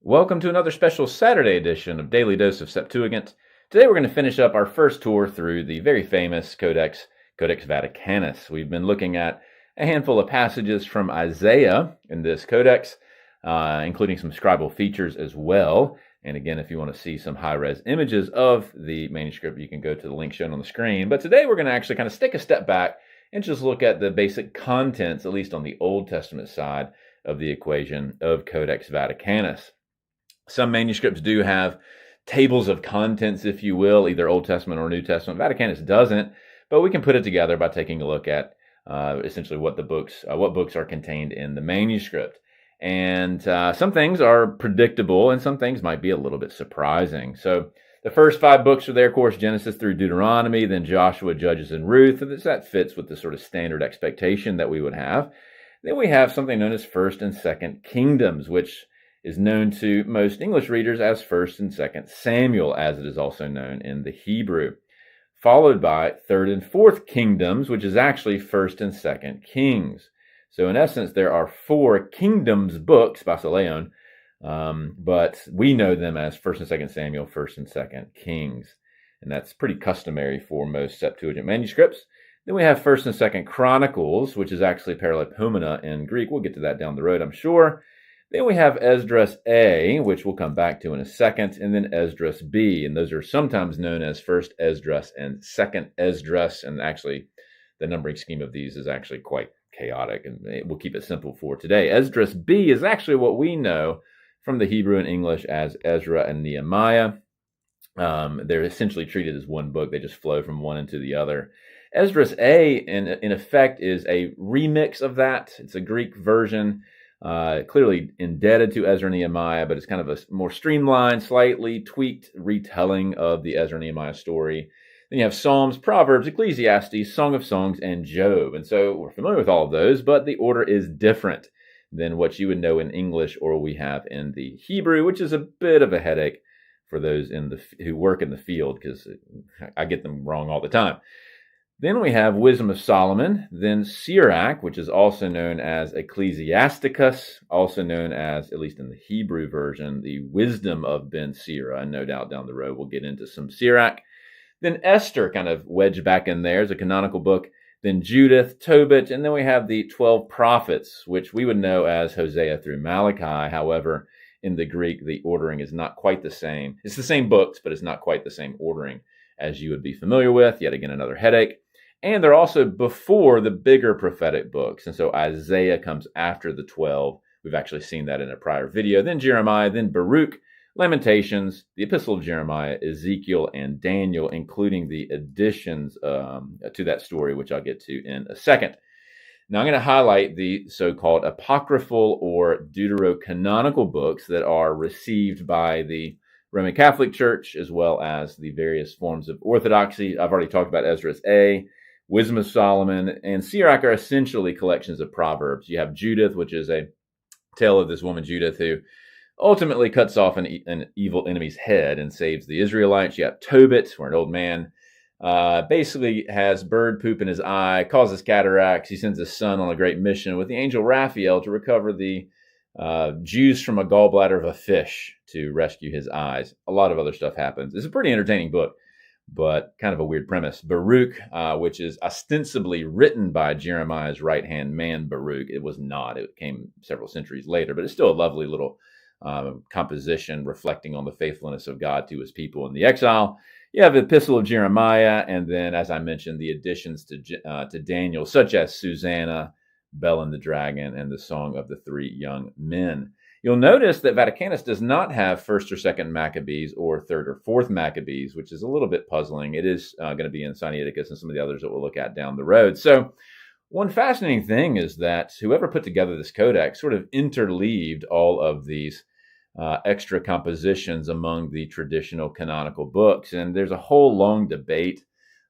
Welcome to another special Saturday edition of Daily Dose of Septuagint. Today we're going to finish up our first tour through the very famous Codex Vaticanus. We've been looking at a handful of passages from Isaiah in this codex, including some scribal features as well. And again, if you want to see some high-res images of the manuscript, you can go to the link shown on the screen. But today we're going to actually kind of take a step back and just look at the basic contents, at least on the Old Testament side of the equation of Codex Vaticanus. Some manuscripts do have tables of contents, if you will, either Old Testament or New Testament. Vaticanus doesn't, but we can put it together by taking a look at essentially what books are contained in the manuscript. And some things are predictable, and some things might be a little bit surprising. So the first 5 books are there, of course, Genesis through Deuteronomy, then Joshua, Judges, and Ruth. And that fits with the sort of standard expectation that we would have. Then we have something known as First and Second Kingdoms, which is known to most English readers as 1st and 2nd Samuel, as it is also known in the Hebrew, followed by 3rd and 4th Kingdoms, which is actually 1st and 2nd Kings. So in essence, there are 4 Kingdoms books, Basileon, but we know them as 1st and 2nd Samuel, 1st and 2nd Kings, and that's pretty customary for most Septuagint manuscripts. Then we have 1st and 2nd Chronicles, which is actually Paralipomena in Greek. We'll get to that down the road, I'm sure. Then we have Esdras A, which we'll come back to in a second, and then Esdras B, and those are sometimes known as 1st Esdras and 2nd Esdras, and actually the numbering scheme of these is actually quite chaotic, and we'll keep it simple for today. Esdras B is actually what we know from the Hebrew and English as Ezra and Nehemiah. They're essentially treated as one book. They just flow from one into the other. Esdras A, in effect, is a remix of that. It's a Greek version, clearly indebted to Ezra-Nehemiah, but it's kind of a more streamlined, slightly tweaked retelling of the Ezra-Nehemiah story. Then you have Psalms, Proverbs, Ecclesiastes, Song of Songs, and Job. And so we're familiar with all of those, but the order is different than what you would know in English or we have in the Hebrew, which is a bit of a headache for those who work in the field, because I get them wrong all the time. Then we have Wisdom of Solomon, then Sirach, which is also known as Ecclesiasticus, also known as, at least in the Hebrew version, the Wisdom of Ben Sira, and no doubt down the road we'll get into some Sirach. Then Esther kind of wedged back in there as a canonical book, then Judith, Tobit, and then we have the 12 prophets, which we would know as Hosea through Malachi. However, in the Greek, the ordering is not quite the same. It's the same books, but it's not quite the same ordering as you would be familiar with. Yet again, another headache. And they're also before the bigger prophetic books. And so Isaiah comes after the 12. We've actually seen that in a prior video. Then Jeremiah, then Baruch, Lamentations, the Epistle of Jeremiah, Ezekiel, and Daniel, including the additions to that story, which I'll get to in a second. Now I'm going to highlight the so-called apocryphal or deuterocanonical books that are received by the Roman Catholic Church, as well as the various forms of orthodoxy. I've already talked about Esdras A, Wisdom of Solomon, and Sirach are essentially collections of Proverbs. You have Judith, which is a tale of this woman Judith who ultimately cuts off an evil enemy's head and saves the Israelites. You have Tobit, where an old man basically has bird poop in his eye, causes cataracts. He sends his son on a great mission with the angel Raphael to recover the juice from a gallbladder of a fish to rescue his eyes. A lot of other stuff happens. It's a pretty entertaining book, but kind of a weird premise. Baruch, which is ostensibly written by Jeremiah's right-hand man, Baruch. It was not. It came several centuries later, but it's still a lovely little composition reflecting on the faithfulness of God to his people in the exile. You have the Epistle of Jeremiah, and then, as I mentioned, the additions to Daniel, such as Susanna, Bel and the Dragon, and the Song of the Three Young Men. You'll notice that Vaticanus does not have 1st or 2nd Maccabees or 3rd or 4th Maccabees, which is a little bit puzzling. It is going to be in Sinaiticus and some of the others that we'll look at down the road. So one fascinating thing is that whoever put together this codex sort of interleaved all of these extra compositions among the traditional canonical books. And there's a whole long debate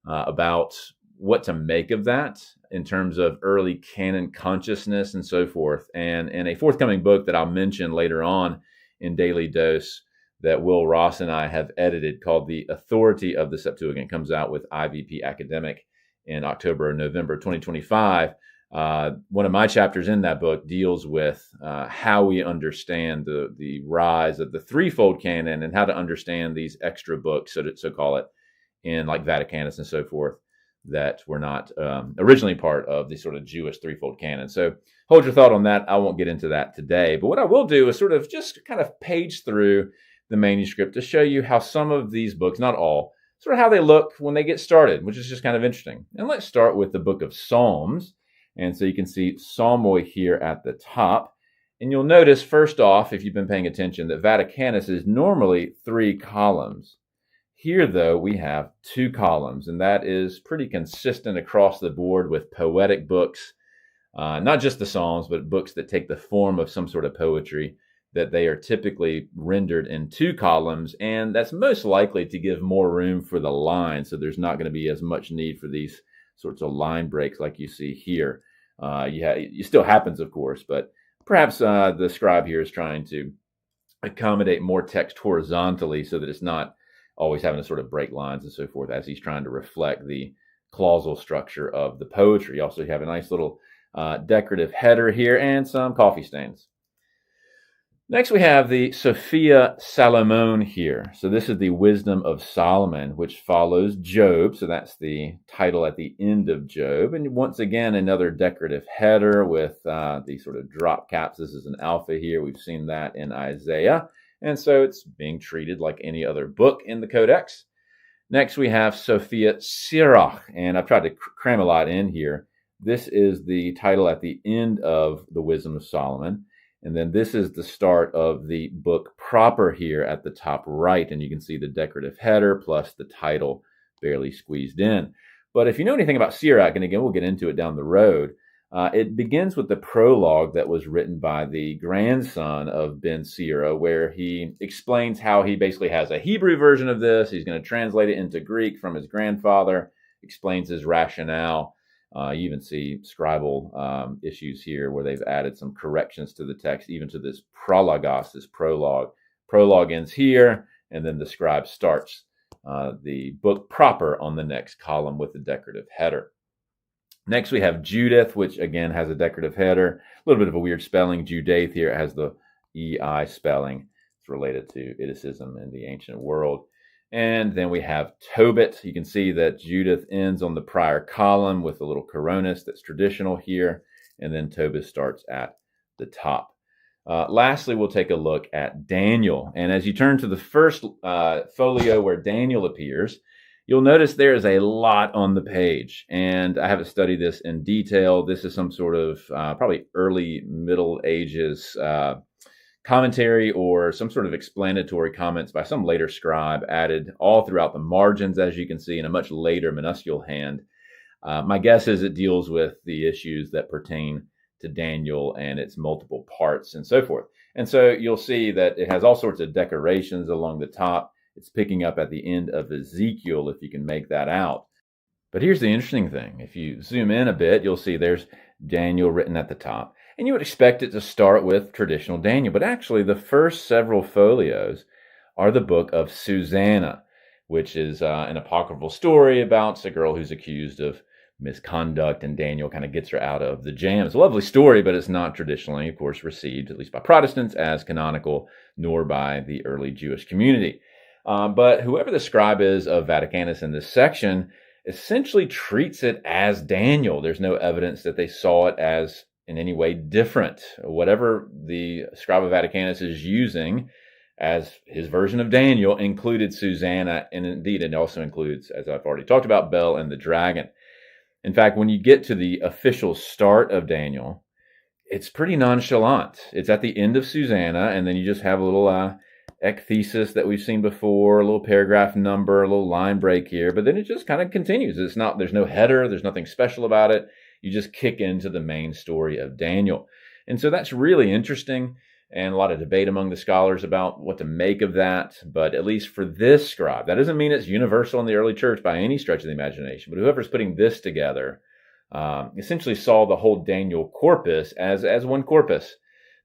about what to make of that in terms of early canon consciousness and so forth. And in a forthcoming book that I'll mention later on in Daily Dose that Will Ross and I have edited, called The Authority of the Septuagint, comes out with IVP Academic in October or November 2025. One of my chapters in that book deals with how we understand the rise of the threefold canon and how to understand these extra books, so call it, in like Vaticanus and so forth, that were not originally part of the sort of Jewish threefold canon. So hold your thought on that. I won't get into that today. But what I will do is sort of just kind of page through the manuscript to show you how some of these books, not all, sort of how they look when they get started, which is just kind of interesting. And let's start with the book of Psalms. And so you can see Psalmoi here at the top. And you'll notice, first off, if you've been paying attention, that Vaticanus is normally 3 columns. Here, though, we have 2 columns, and that is pretty consistent across the board with poetic books, not just the Psalms, but books that take the form of some sort of poetry, that they are typically rendered in 2 columns, and that's most likely to give more room for the line, so there's not going to be as much need for these sorts of line breaks like you see here. It still happens, of course, but perhaps the scribe here is trying to accommodate more text horizontally so that it's not always having to sort of break lines and so forth as he's trying to reflect the clausal structure of the poetry. Also, you have a nice little decorative header here and some coffee stains. Next, we have the Sophia Salomon here. So this is the Wisdom of Solomon, which follows Job. So that's the title at the end of Job. And once again, another decorative header with the sort of drop caps. This is an alpha here. We've seen that in Isaiah. And so it's being treated like any other book in the Codex. Next, we have Sophia Sirach. And I've tried to cram a lot in here. This is the title at the end of the Wisdom of Solomon. And then this is the start of the book proper here at the top right. And you can see the decorative header plus the title barely squeezed in. But if you know anything about Sirach, and again, we'll get into it down the road, it begins with the prologue that was written by the grandson of Ben Sira, where he explains how he basically has a Hebrew version of this. He's going to translate it into Greek from his grandfather, explains his rationale. You even see scribal issues here where they've added some corrections to the text, even to this prologos, this prologue. Prologue ends here, and then the scribe starts the book proper on the next column with the decorative header. Next, we have Judith, which again has a decorative header. A little bit of a weird spelling. Judith here, it has the EI spelling. It's related to Iddicism in the ancient world. And then we have Tobit. You can see that Judith ends on the prior column with a little coronus that's traditional here. And then Tobit starts at the top. Lastly, we'll take a look at Daniel. And as you turn to the first folio where Daniel appears, you'll notice there is a lot on the page. And I haven't studied this in detail. This is some sort of probably early Middle Ages commentary or some sort of explanatory comments by some later scribe added all throughout the margins, as you can see, in a much later minuscule hand. My guess is it deals with the issues that pertain to Daniel and its multiple parts and so forth. And so you'll see that it has all sorts of decorations along the top. It's picking up at the end of Ezekiel, if you can make that out. But here's the interesting thing. If you zoom in a bit, you'll see there's Daniel written at the top. And you would expect it to start with traditional Daniel. But actually, the first several folios are the book of Susanna, which is an apocryphal story about a girl who's accused of misconduct, and Daniel kind of gets her out of the jam. It's a lovely story, but it's not traditionally, of course, received, at least by Protestants, as canonical, nor by the early Jewish community. But whoever the scribe is of Vaticanus in this section essentially treats it as Daniel. There's no evidence that they saw it as in any way different. Whatever the scribe of Vaticanus is using as his version of Daniel included Susanna, and indeed it also includes, as I've already talked about, Bel and the dragon. In fact, when you get to the official start of Daniel, it's pretty nonchalant. It's at the end of Susanna, and then you just have a little ecthesis that we've seen before, a little paragraph number, a little line break here, but then it just kind of continues. There's no header, there's nothing special about it. You just kick into the main story of Daniel. And so that's really interesting, and a lot of debate among the scholars about what to make of that. But at least for this scribe, that doesn't mean it's universal in the early church by any stretch of the imagination, but whoever's putting this together essentially saw the whole Daniel corpus as one corpus,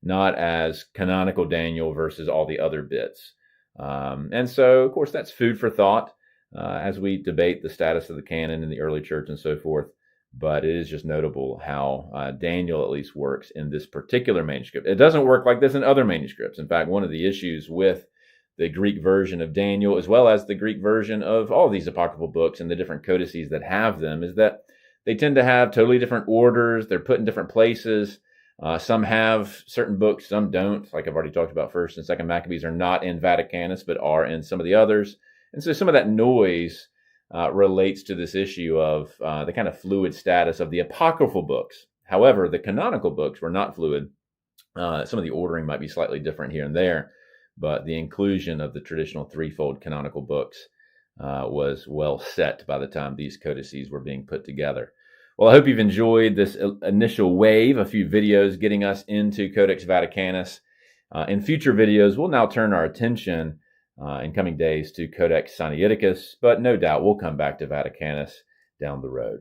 not as canonical Daniel versus all the other bits. And so, of course, that's food for thought as we debate the status of the canon in the early church and so forth. but it is just notable how Daniel at least works in this particular manuscript. It doesn't work like this in other manuscripts. In fact, one of the issues with the Greek version of Daniel, as well as the Greek version of all these apocryphal books and the different codices that have them, is that they tend to have totally different orders. They're put in different places. Some have certain books, some don't. Like I've already talked about, 1st and 2nd Maccabees are not in Vaticanus, but are in some of the others. And so some of that noise relates to this issue of the kind of fluid status of the apocryphal books. However, the canonical books were not fluid. Some of the ordering might be slightly different here and there, but the inclusion of the traditional threefold canonical books was well set by the time these codices were being put together. Well, I hope you've enjoyed this initial wave, a few videos getting us into Codex Vaticanus. In future videos, we'll now turn our attention in coming days to Codex Sinaiticus, but no doubt we'll come back to Vaticanus down the road.